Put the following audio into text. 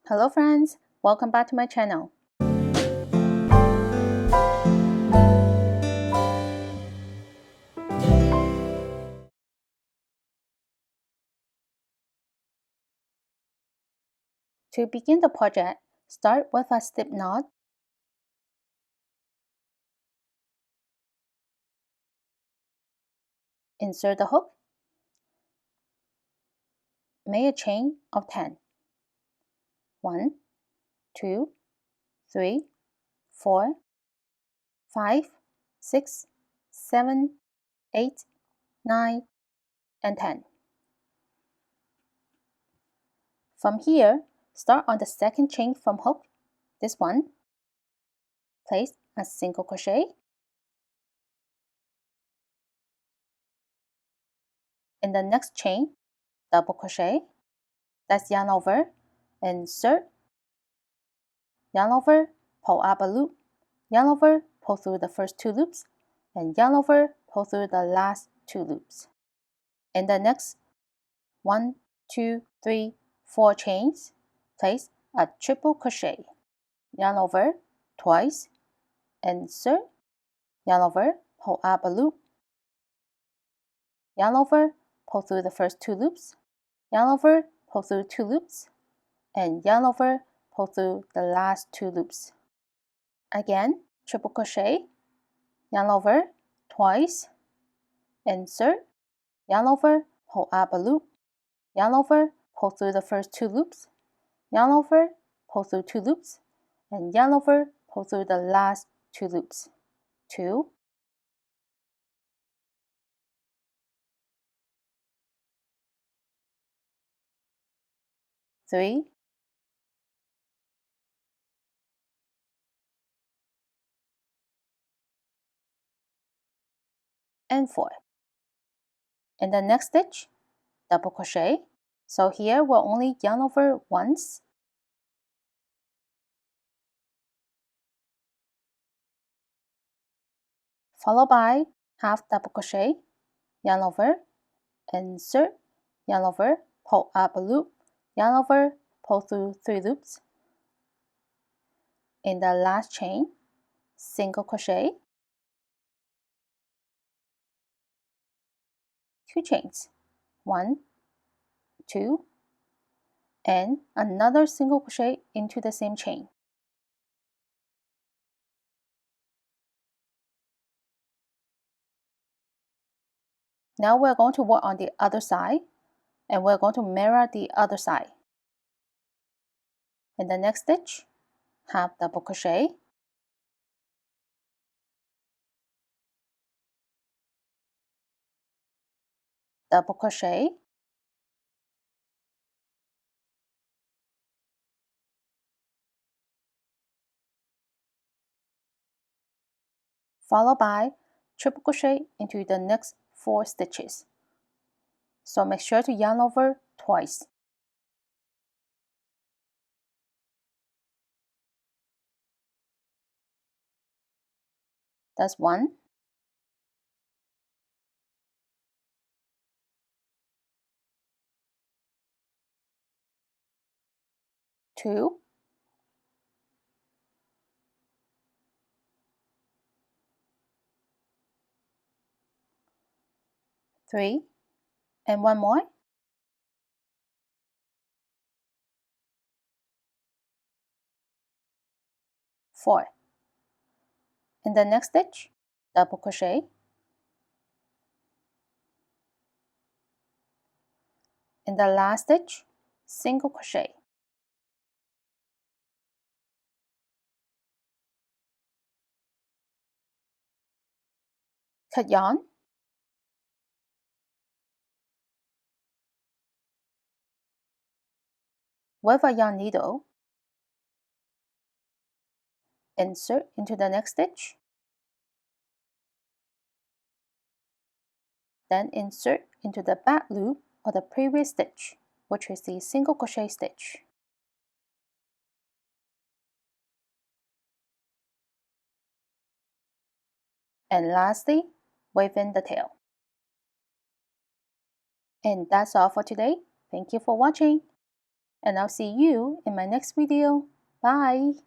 Hello friends, welcome back to my channel. To begin the project, start with a slip knot. Insert the hook. Make a chain of 10. 1, 2, 3, 4, 5, 6, 7, 8, 9, and 10. From here, start on the second chain from hook, this one. Place a single crochet. In the next chain, double crochet. That's yarn over, insert, yarn over, pull up a loop, yarn over, pull through the first 2 loops, and yarn over, pull through the last 2 loops. In the next 1, 2, 3, 4 chains, place a triple crochet. Yarn over twice, insert, yarn over, pull up a loop, yarn over, pull through the first 2 loops, yarn over, pull through 2 loops, and yarn over, pull through the last 2 loops. Again, triple crochet, yarn over twice, insert, yarn over, pull up a loop, yarn over, pull through the first 2 loops, yarn over, pull through 2 loops, and yarn over, pull through the last 2 loops. 2, 3, and 4. In the next stitch, double crochet. So here we'll only yarn over once, followed by half double crochet, yarn over, insert, yarn over, pull up a loop, yarn over, pull through 3 loops. In the last chain, single crochet, 2 chains, 1, 2, and another single crochet into the same chain. Now we're going to work on the other side, and we're going to mirror the other side. In the next stitch, half double crochet, double crochet, followed by triple crochet into the next 4 stitches. So make sure to yarn over twice. That's 1, 2, 3, and 1 more. 4. In the next stitch, double crochet, in the last stitch, single crochet. Cut yarn, with a yarn needle, insert into the next stitch, then insert into the back loop of the previous stitch, which is the single crochet stitch. And lastly, weave in the tail. And that's all for today. Thank you for watching. and I'll see you in my next video. Bye!